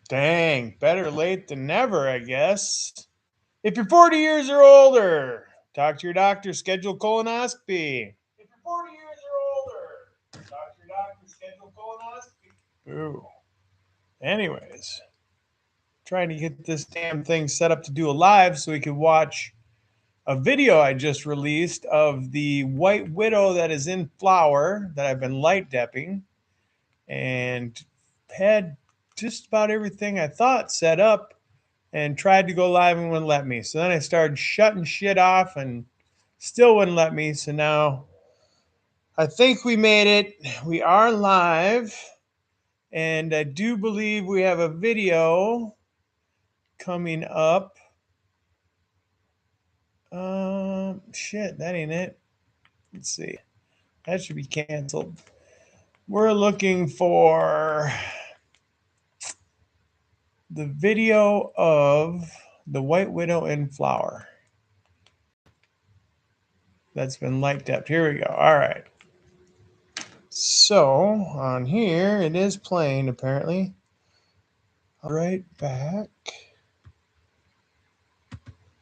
Dang, better late than never, I guess. If you're 40 years or older, talk to your doctor, schedule colonoscopy. If you're 40 years or older, talk to your doctor, schedule colonoscopy. Ooh. Anyways, trying to get this damn thing set up to do a live so we could watch a video I just released of the white widow that is in flower that I've been light depping and had just about everything I thought set up and tried to go live and wouldn't let me. So then I started shutting shit off and still wouldn't let me. So now I think we made it. We are live. And I do believe we have a video coming up. Shit, that ain't it. Let's see. That should be canceled. We're looking for the video of the White Widow in flower. That's been light depped. Here we go. All right. So on here, it is playing apparently. Right back.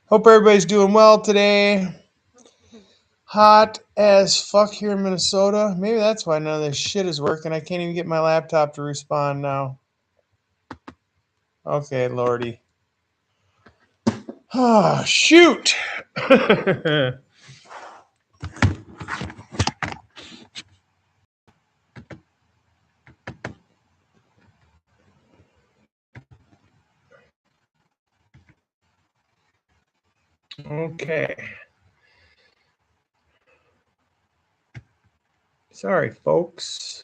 Hope everybody's doing well today. Hot as fuck here in Minnesota. Maybe that's why none of this shit is working. I can't even get my laptop to respond now. Okay, Lordy. Oh, shoot. Okay. Sorry, folks.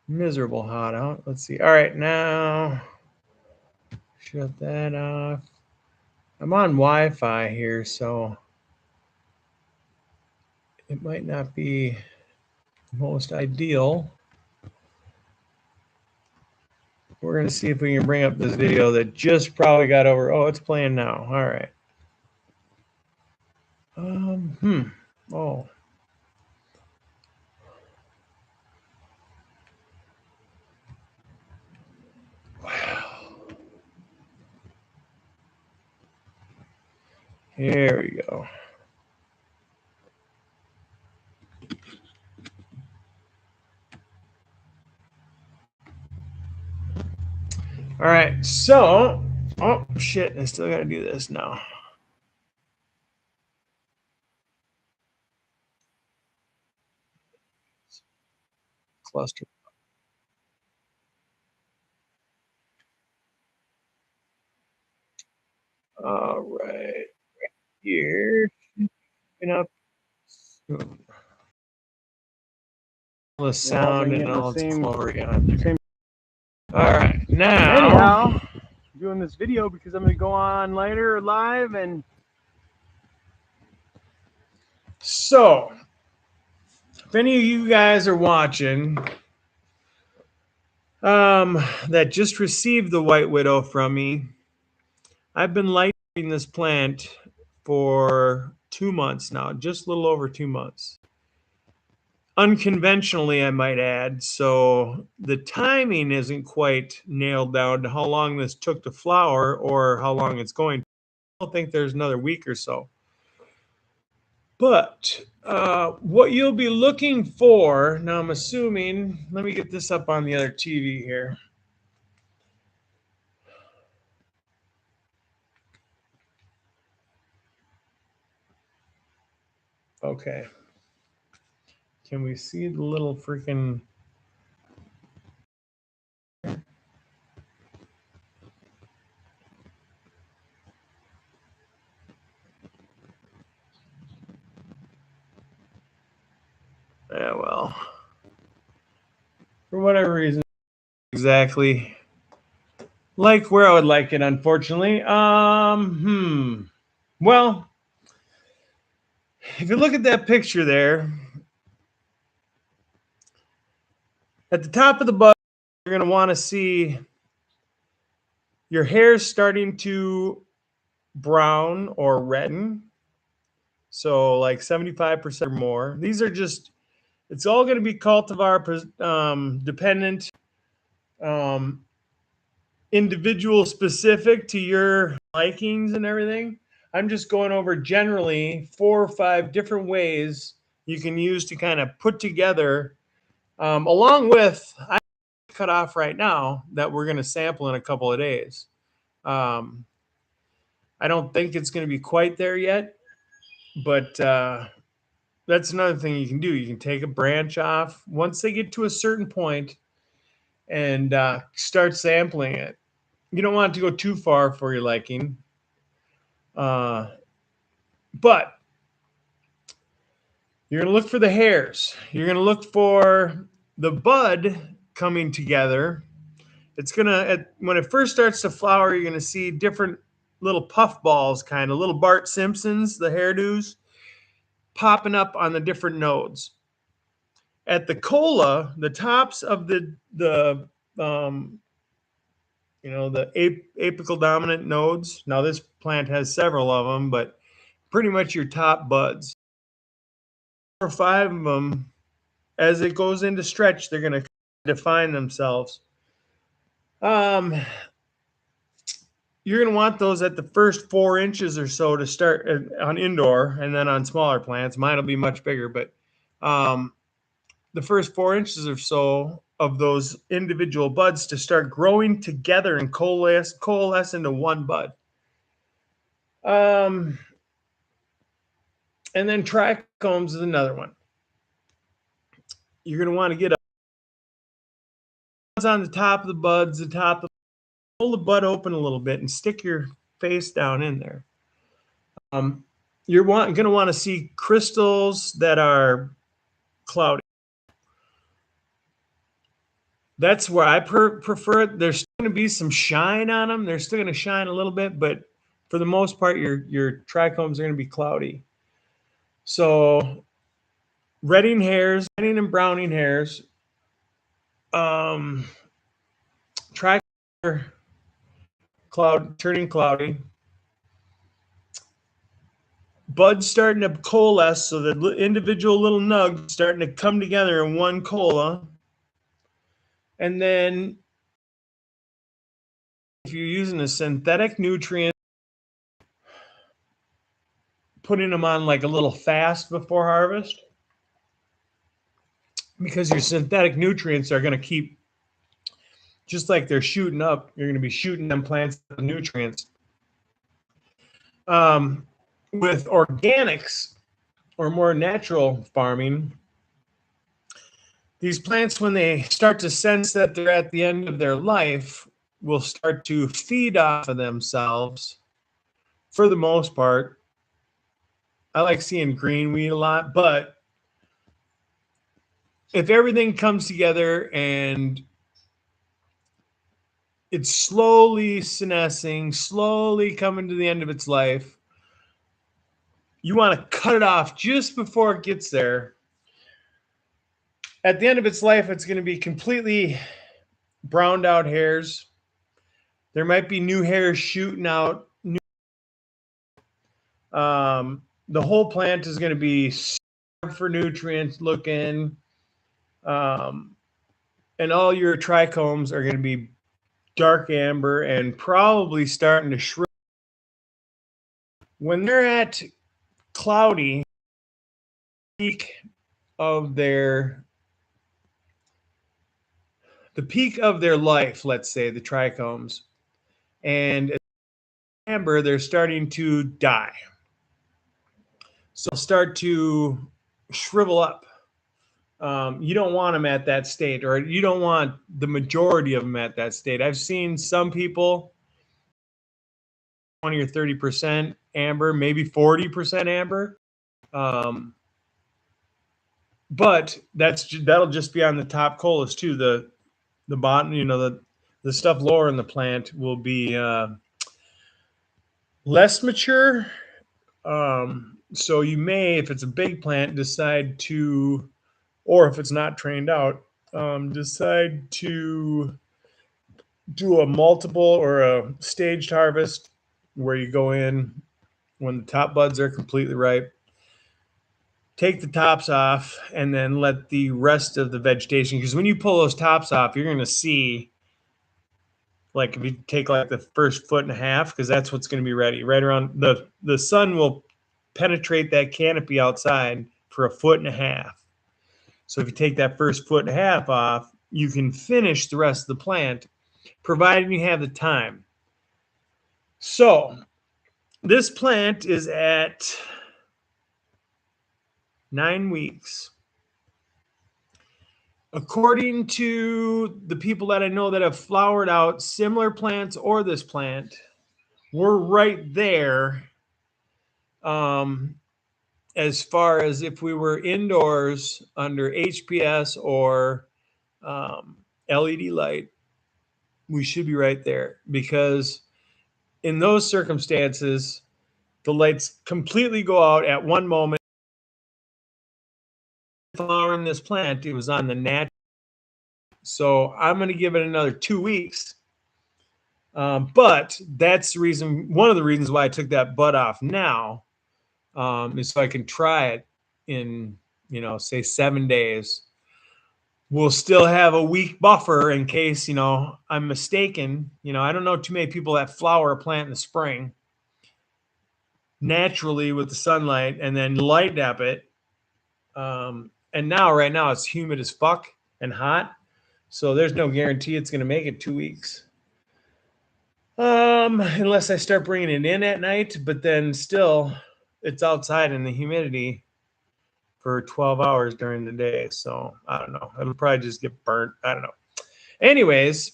Miserable hot out. Let's see. All right, now shut that off. I'm on Wi-Fi here, so it might not be the most ideal. We're going to see if we can bring up this video that just probably got over. Oh, it's playing now. All right. Oh. Wow. Here we go. All right. So, oh, shit. I still got to do this now. Cluster. All right. Here. Up soon. The sound in all its glory on. All right. Now. Anyhow, I'm doing this video because I'm going to go on later live and. So, if any of you guys are watching, that just received the White Widow from me, I've been lighting this plant for 2 months now, just a little over 2 months. Unconventionally, I might add, so the timing isn't quite nailed down to how long this took to flower or how long it's going. I don't think there's another week or so. But what you'll be looking for, now I'm assuming, let me get this up on the other TV here. Okay. Can we see the little freaking... Yeah, well, for whatever reason, exactly like where I would like it, unfortunately. Well, if you look at that picture there, at the top of the bud, you're going to want to see your hair starting to brown or redden. So like 75% or more. These are just, it's all going to be cultivar dependent. individual specific to your likings and everything. I'm just going over generally 4 or 5 different ways you can use to kind of put together, along with I cut off right now that we're going to sample in a couple of days. I don't think it's going to be quite there yet, but that's another thing you can do. You can take a branch off once they get to a certain point and start sampling it. You don't want it to go too far for your liking. But you're going to look for the hairs. You're going to look for the bud coming together. It's going to, when it first starts to flower, you're going to see different little puff balls, kind of little Bart Simpsons, the hairdos, popping up on the different nodes. At the cola, the tops of the apical dominant nodes. Now this plant has several of them, but pretty much your top buds. 4 or 5 of them, as it goes into stretch, they're going to define themselves. You're going to want those at the first 4 inches or so to start on indoor, and then on smaller plants. Mine will be much bigger, but the first 4 inches or so of those individual buds to start growing together and coalesce into one bud. And then trichomes is another one. You're going to want to get on the top of the buds, pull the bud open a little bit and stick your face down in there. You're going to want to see crystals that are cloudy. That's where I prefer it. There's still going to be some shine on them. They're still going to shine a little bit, but for the most part, your trichomes are going to be cloudy. So redding and browning hairs, trichome turning cloudy, buds starting to coalesce, so the individual little nugs starting to come together in one cola. And then if you're using a synthetic nutrient, putting them on like a little fast before harvest, because your synthetic nutrients are going to keep, just like they're shooting up, you're going to be shooting them plants with nutrients. With organics or more natural farming, these plants, when they start to sense that they're at the end of their life, will start to feed off of themselves for the most part. I like seeing green weed a lot, but if everything comes together and it's slowly senescing, slowly coming to the end of its life, you want to cut it off just before it gets there. At the end of its life, it's going to be completely browned out hairs. There might be new hairs shooting out. The whole plant is going to be starved for nutrients looking. And all your trichomes are going to be dark amber and probably starting to shrivel. When they're at cloudy, the peak of their life, let's say, the trichomes, and amber, they're starting to die. So start to shrivel up. You don't want them at that state, or you don't want the majority of them at that state. I've seen some people 20 or 30% amber, maybe 40% amber. But that'll just be on the top colas too. The bottom, the stuff lower in the plant will be less mature. So you may, if it's a big plant, decide to, or if it's not trained out, decide to do a multiple or a staged harvest where you go in when the top buds are completely ripe, take the tops off, and then let the rest of the vegetation, because when you pull those tops off, you're going to see Like if you take like the first 1.5 foot, because that's what's going to be ready. Right around the sun will penetrate that canopy outside for 1.5 foot. So if you take that first 1.5 foot off, you can finish the rest of the plant, provided you have the time. So this plant is at 9 weeks. According to the people that I know that have flowered out similar plants or this plant, we're right there as far as if we were indoors under HPS or LED light, we should be right there, because in those circumstances, the lights completely go out at one moment. Flowering this plant, it was on the natural. So I'm going to give it another 2 weeks. But that's the reason, one of the reasons why I took that bud off now, is so I can try it in, say 7 days. We'll still have a week buffer in case, I'm mistaken. I don't know too many people that flower a plant in the spring naturally with the sunlight and then light dap it. And now, right now, it's humid as fuck and hot. So there's no guarantee it's going to make it 2 weeks. Unless I start bringing it in at night, but then still it's outside in the humidity for 12 hours during the day. So I don't know. It'll probably just get burnt. I don't know. Anyways,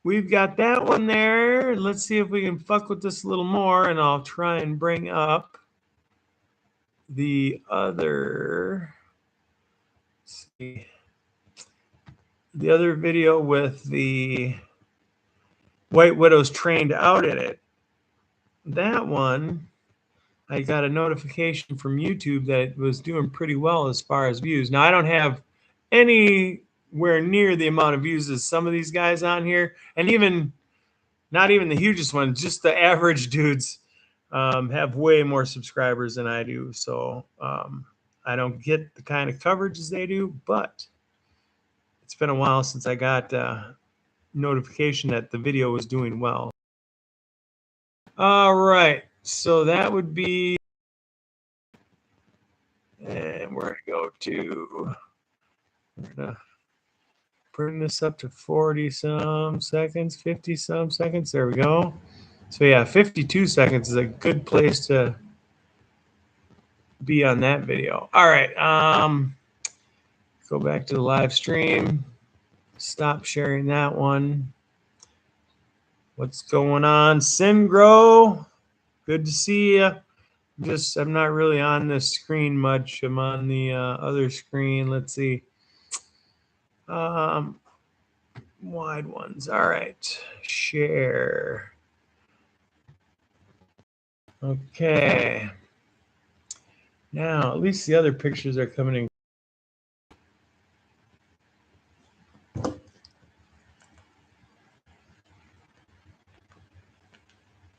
we've got that one there. Let's see if we can fuck with this a little more, and I'll try and bring up the other, let's see, the other video with the white widows trained out in it. That one, I got a notification from YouTube that it was doing pretty well as far as views. Now, I don't have anywhere near the amount of views as some of these guys on here, and even not even the hugest ones, just the average dudes have way more subscribers than I do. So I don't get the kind of coverage as they do, but it's been a while since I got notification that the video was doing well. All right, so that would be, and we're gonna bring this up to 40 some seconds, 50 some seconds. There we go. So yeah, 52 seconds is a good place to be on that video. All right, go back to the live stream. Stop sharing that one. What's going on, Simgrow? Good to see you. I'm not really on this screen much. I'm on the other screen. Let's see. Wide ones. All right. Share. Okay. Now, at least the other pictures are coming in.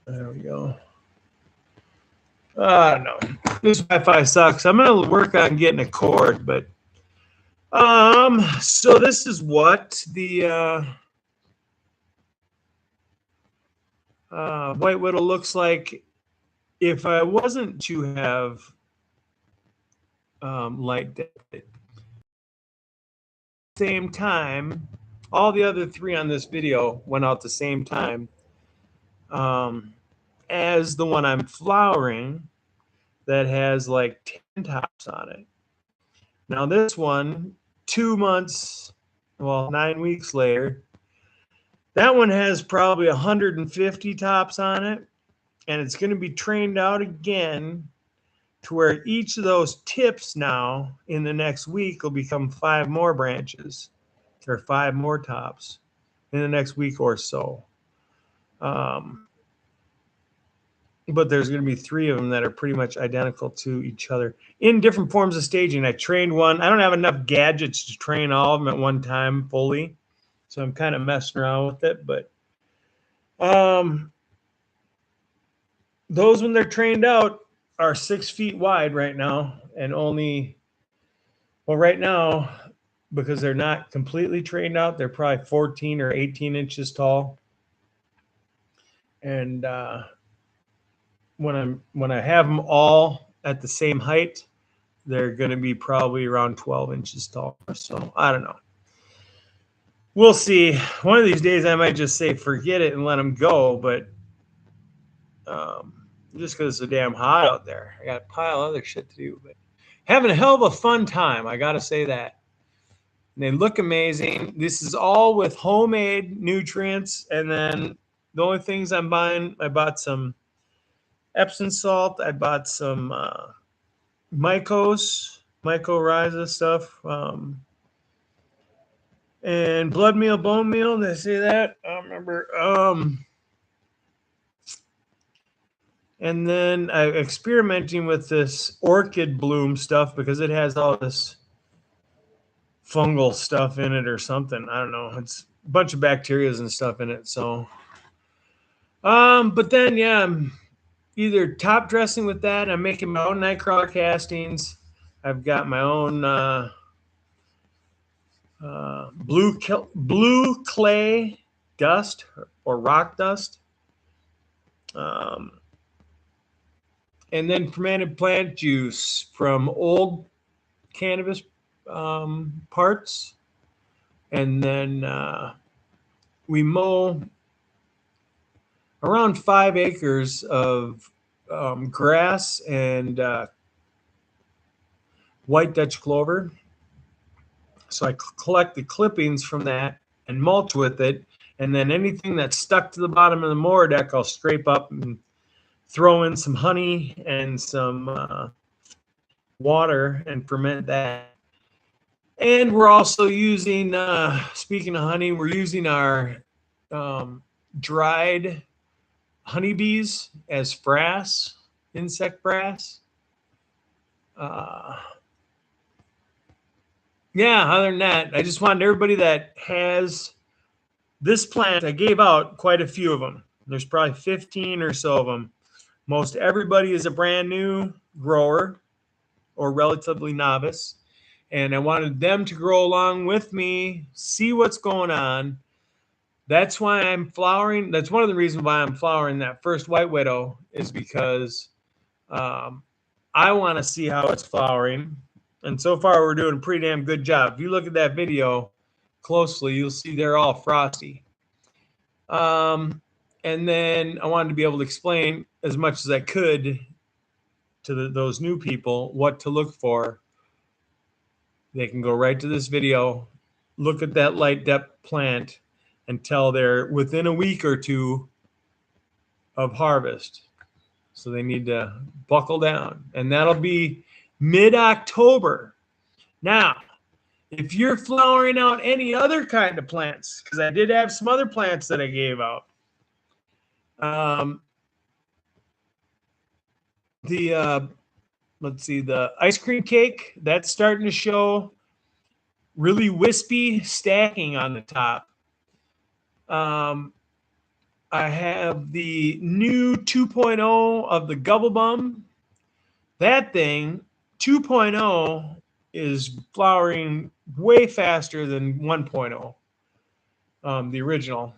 There we go. I don't know. This Wi-Fi sucks. I'm gonna work on getting a cord, but so this is what the white widow looks like if I wasn't to have light dead. Same time, all the other three on this video went out the same time as the one I'm flowering that has like 10 tops on it. Now this one, 2 months, well, 9 weeks later, that one has probably 150 tops on it, and it's going to be trained out again to where each of those tips now in the next week will become 5 more branches or 5 more tops in the next week or so. But there's going to be 3 of them that are pretty much identical to each other in different forms of staging. I trained one. I don't have enough gadgets to train all of them at one time fully, so I'm kind of messing around with it. But those, when they're trained out, are 6 feet wide right now, and only, well, right now because they're not completely trained out. They're probably 14 or 18 inches tall. And when I have them all at the same height, they're going to be probably around 12 inches tall. So I don't know. We'll see. One of these days I might just say forget it and let them go, but just because it's so damn hot out there. I got a pile of other shit to do, but having a hell of a fun time. I got to say that. And they look amazing. This is all with homemade nutrients. And then the only things I'm buying, I bought some Epsom salt. I bought some mycorrhiza stuff. And blood meal, bone meal. Did I say that? I don't remember. And then I'm experimenting with this orchid bloom stuff because it has all this fungal stuff in it or something. I don't know. It's a bunch of bacteria and stuff in it. So, but then, yeah, I'm either top dressing with that. I'm making my own nightcrawler castings. I've got my own blue clay dust or rock dust. And then fermented plant juice from old cannabis parts. And then we mow around 5 acres of grass and white Dutch clover. So I collect the clippings from that and mulch with it. And then anything that's stuck to the bottom of the mower deck, I'll scrape up and throw in some honey and some water and ferment that. And we're also using, speaking of honey, we're using our dried honeybees as frass, insect frass. Yeah, other than that, I just wanted everybody that has this plant, I gave out quite a few of them. There's probably 15 or so of them. Most everybody is a brand new grower or relatively novice. And I wanted them to grow along with me, see what's going on. That's why I'm flowering. That's one of the reasons why I'm flowering that first White Widow is because I want to see how it's flowering. And so far, we're doing a pretty damn good job. If you look at that video closely, you'll see they're all frosty. And then I wanted to be able to explain as much as I could to those new people what to look for. They can go right to this video, look at that light depth plant until they're within a week or two of harvest. So they need to buckle down. And that'll be mid-October. Now, if you're flowering out any other kind of plants, because I did have some other plants that I gave out. Let's see, the ice cream cake, that's starting to show really wispy stacking on the top. I have the new 2.0 of the Gubble Bum. That thing, 2.0, is flowering way faster than 1.0, the original.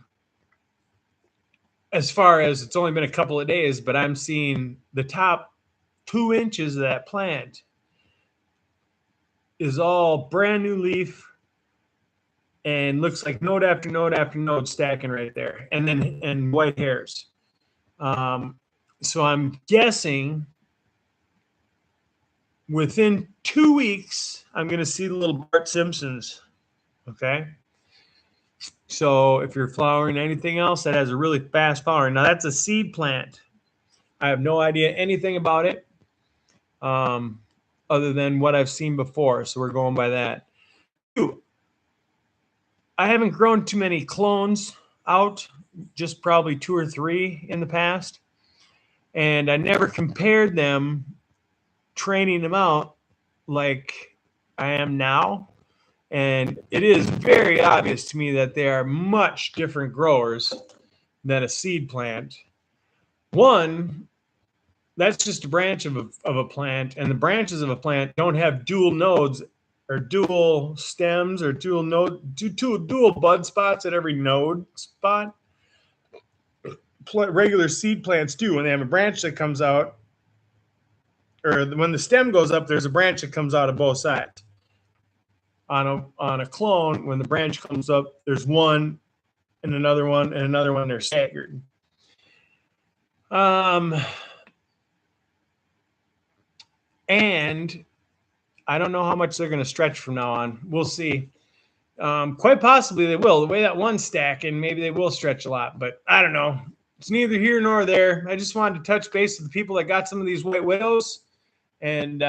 As far as it's only been a couple of days, but I'm seeing the top 2 inches of that plant is all brand new leaf and looks like node after node after node stacking right there, and white hairs. So I'm guessing within 2 weeks, I'm going to see the little Bart Simpsons. Okay. So if you're flowering anything else that has a really fast flowering, now that's a seed plant. I have no idea anything about it other than what I've seen before. So we're going by that. I haven't grown too many clones out, just probably 2 or 3 in the past. And I never compared them, training them out like I am now. And it is very obvious to me that they are much different growers than a seed plant. One, that's just a branch of a plant, and the branches of a plant don't have dual nodes or dual stems or dual bud spots at every node spot. Regular seed plants do. When they have a branch that comes out, or when the stem goes up, there's a branch that comes out of both sides. On a clone, when the branch comes up, there's one and another one and another one. They're staggered. And I don't know how much they're going to stretch from now on. We'll see. Quite possibly they will. The way that one's stacking, maybe they will stretch a lot, but I don't know. It's neither here nor there. I just wanted to touch base with the people that got some of these white widows, and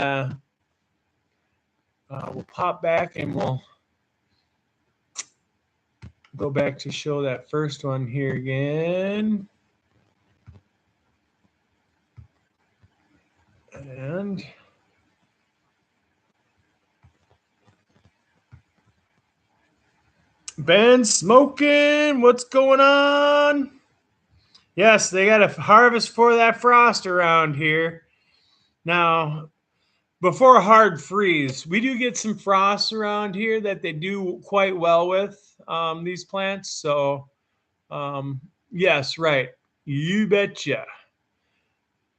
we'll pop back and we'll go back to show that first one here again. And Ben smoking, what's going on? Yes, they got a harvest for that frost around here. Now, before a hard freeze, we do get some frost around here that they do quite well with, these plants. So, yes, right. You betcha.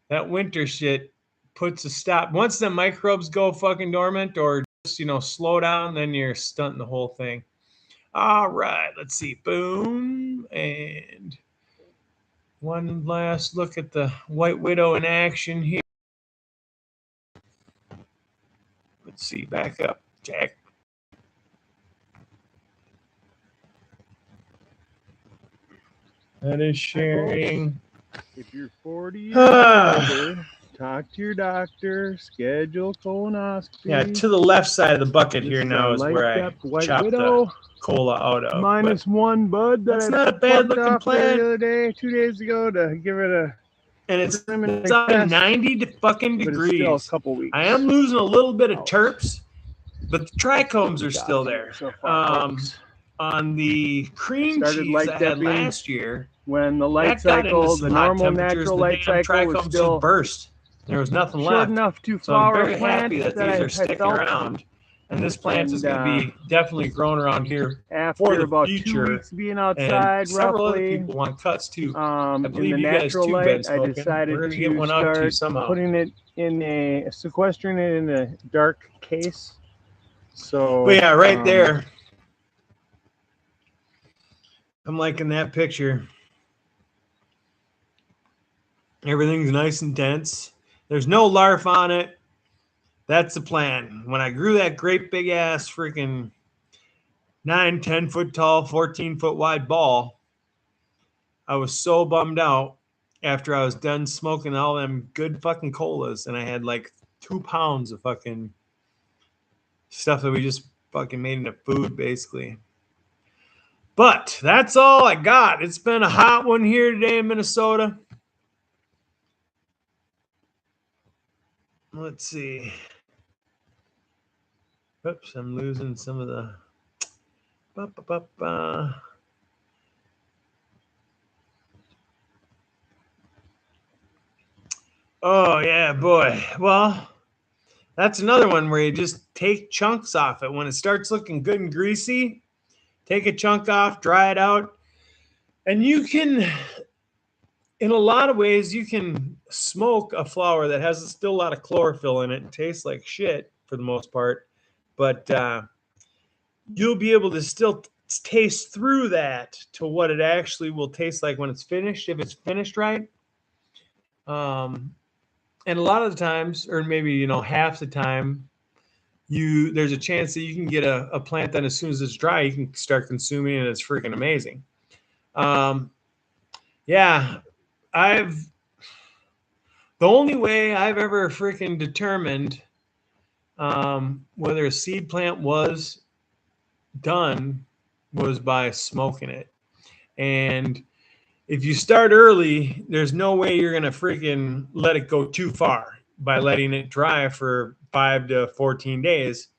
That winter shit puts a stop. Once the microbes go fucking dormant or just, slow down, then you're stunting the whole thing. All right, let's see. Boom. And one last look at the White Widow in action here. Let's see. Back up, Jack. That is sharing. If you're 40 years older, talk to your doctor, schedule colonoscopy. Yeah, to the left side of the bucket here now is where I chopped the cola out of. -1 bud that's not a bad looking plant. The other day, 2 days ago, to give it a. And it's out 90 fucking degrees. Still a couple weeks. I am losing a little bit of terps, but the trichomes are still there. So far, on the cream cheese I had last year, when the light cycle, the normal natural light cycle, was still burst. There was nothing left. Enough to so I'm flower very happy that these are sticking around. And this plant is going to be definitely growing around here after for the about future. 2 weeks being outside, and several other roughly. people want cuts too. I believe in the natural light, I decided to start putting it in sequestering it in a dark case. So, but yeah, right there. I'm liking that picture. Everything's nice and dense. There's no larf on it. That's the plan. When I grew that great big ass freaking 9, 10 foot tall, 14 foot wide ball, I was so bummed out after I was done smoking all them good fucking colas, and I had like 2 pounds of fucking stuff that we just fucking made into food, basically. But that's all I got. It's been a hot one here today in Minnesota. Let's see. Oops, I'm losing some of the. Oh, yeah, boy. Well, that's another one where you just take chunks off it. When it starts looking good and greasy, take a chunk off, dry it out. And you can, in a lot of ways, you can smoke a flower that has still a lot of chlorophyll in it and tastes like shit for the most part. But you'll be able to still taste through that to what it actually will taste like when it's finished, if it's finished right. And a lot of the times, or maybe, half the time, there's a chance that you can get a plant that as soon as it's dry, you can start consuming it, and it's freaking amazing. Yeah, the only way I've ever freaking determined whether a seed plant was done was by smoking it. And if you start early, there's no way you're going to freaking let it go too far by letting it dry for 5 to 14 days.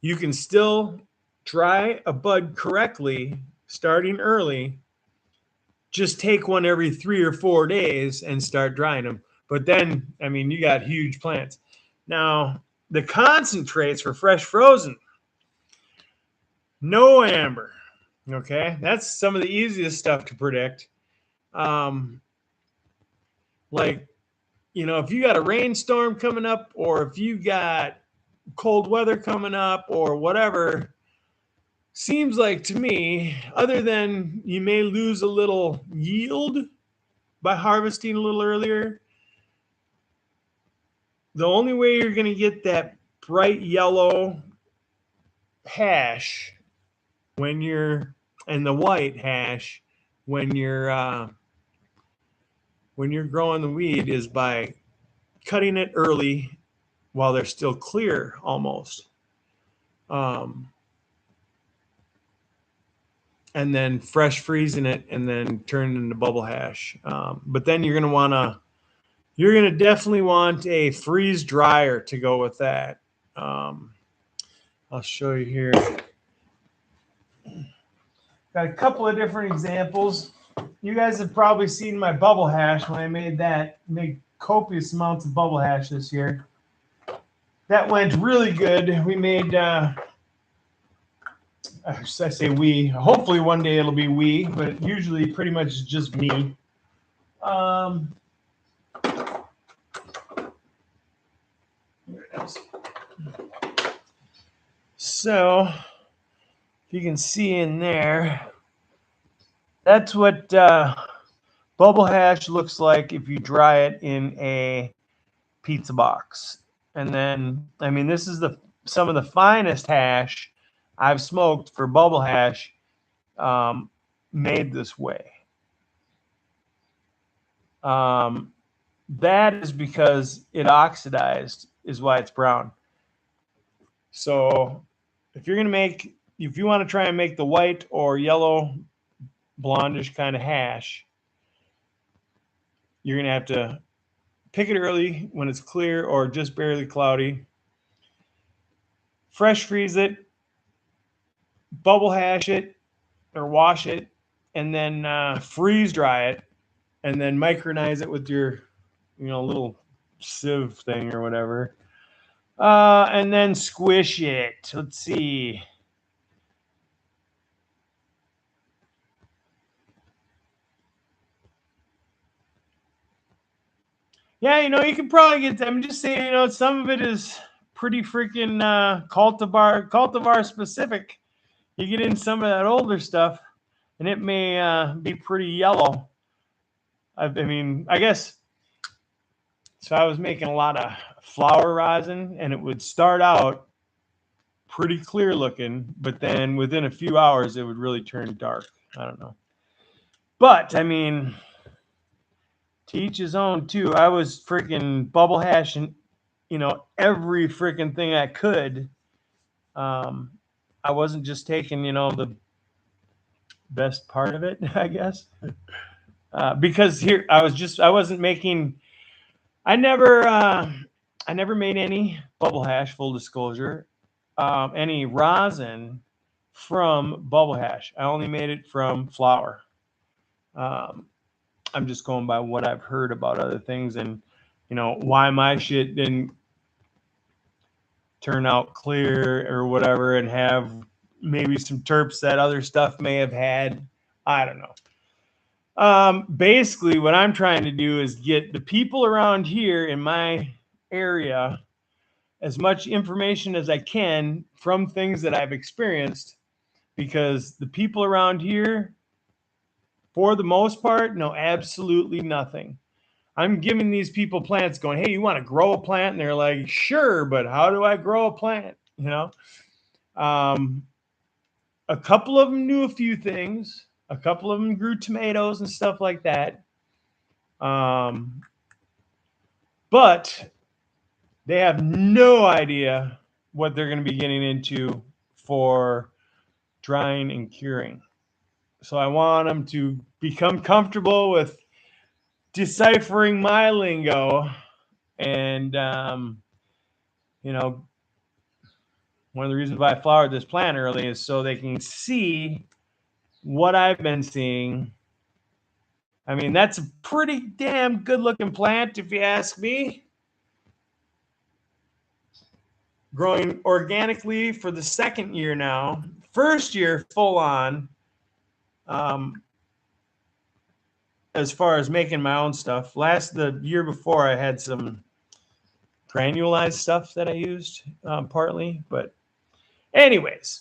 You can still dry a bud correctly starting early. Just take one every 3 or 4 days and start drying them. But then, I mean, you got huge plants. Now, the concentrates for fresh frozen. No amber. Okay, that's some of the easiest stuff to predict. Like, if you got a rainstorm coming up, or if you got cold weather coming up, or whatever, seems like to me, other than you may lose a little yield by harvesting a little earlier, the only way you're going to get that bright yellow hash and the white hash when you're growing the weed is by cutting it early while they're still clear almost. And then fresh freezing it and then turn it into bubble hash. But then you're going to definitely want a freeze dryer to go with that. I'll show you here. Got a couple of different examples. You guys have probably seen my bubble hash when I made copious amounts of bubble hash this year. That went really good. We made, I say we, hopefully one day it'll be we, but usually pretty much it's just me. So, if you can see in there, that's what bubble hash looks like if you dry it in a pizza box. And then, I mean, this is some of the finest hash I've smoked for bubble hash made this way. That is because it oxidized, is why it's brown. So if you want to try and make the white or yellow blondish kind of hash, you're going to have to pick it early when it's clear or just barely cloudy. Fresh freeze it, bubble hash it or wash it, and then freeze dry it, and then micronize it with your little sieve thing or whatever. And then squish it. Let's see. Yeah, you can probably get. I'm just saying, some of it is pretty freaking cultivar specific. You get in some of that older stuff, and it may be pretty yellow. I guess. So I was making a lot of flower rosin, and it would start out pretty clear looking, but then within a few hours, it would really turn dark. I don't know. But, to each his own, too. I was freaking bubble hashing, every freaking thing I could. I wasn't just taking, the best part of it, I guess. Because here, I never made any bubble hash, full disclosure, any rosin from bubble hash. I only made it from flour. I'm just going by what I've heard about other things and, why my shit didn't turn out clear or whatever and have maybe some terps that other stuff may have had. I don't know. Basically, what I'm trying to do is get the people around here in my area as much information as I can from things that I've experienced, because the people around here, for the most part, know absolutely nothing. I'm giving these people plants going, hey, you want to grow a plant? And they're like, sure, but how do I grow a plant? A couple of them knew a few things. A couple of them grew tomatoes and stuff like that. But they have no idea what they're going to be getting into for drying and curing. So I want them to become comfortable with deciphering my lingo. And, one of the reasons why I flowered this plant early is so they can see what I've been seeing. That's a pretty damn good looking plant, if you ask me. growing organically for the second year now. First year full on, as far as making my own stuff. The year before, I had some granulized stuff that I used partly. But anyways.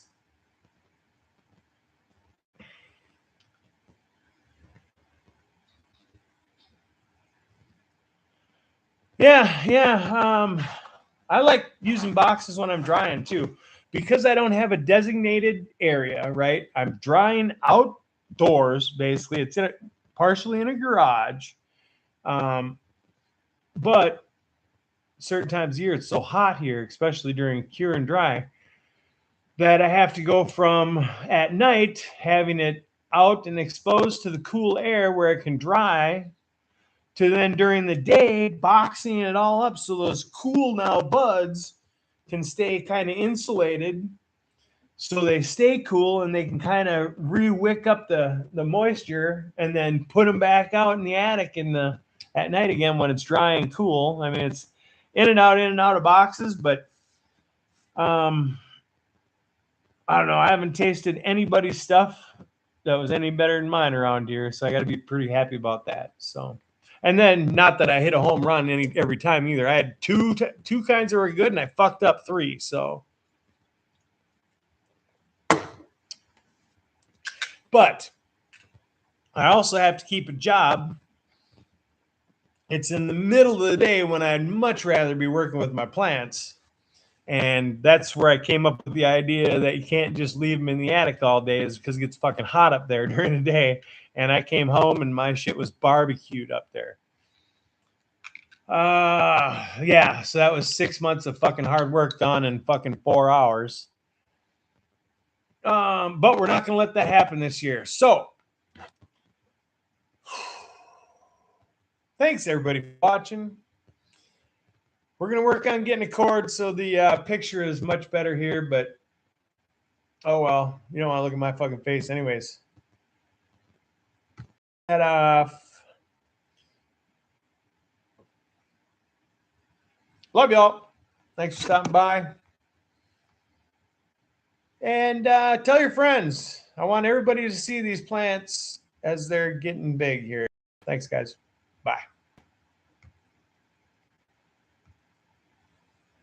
Yeah. I like using boxes when I'm drying too, because I don't have a designated area, right? I'm drying outdoors, basically. It's partially in a garage. But certain times of year, it's so hot here, especially during cure and dry, that I have to go from at night having it out and exposed to the cool air where it can dry, to then during the day boxing it all up so those cool now buds can stay kind of insulated, so they stay cool and they can kind of re-wick up the moisture and then put them back out in the attic at night again when it's dry and cool. I mean, it's in and out of boxes, but I don't know. I haven't tasted anybody's stuff that was any better than mine around here, so I got to be pretty happy about that. So. And then, not that I hit a home run every time either. I had two kinds that were good, and I fucked up 3. So, but I also have to keep a job. It's in the middle of the day when I'd much rather be working with my plants, and that's where I came up with the idea that you can't just leave them in the attic all day, is because it gets fucking hot up there during the day. And I came home and my shit was barbecued up there. Yeah, so that was 6 months of fucking hard work done in fucking 4 hours. But we're not gonna let that happen this year. So thanks everybody for watching. We're gonna work on getting a cord so the picture is much better here, but oh well, you don't want to look at my fucking face anyways. Head off. Love y'all. Thanks for stopping by. And tell your friends. I want everybody to see these plants as they're getting big here. Thanks, guys. Bye.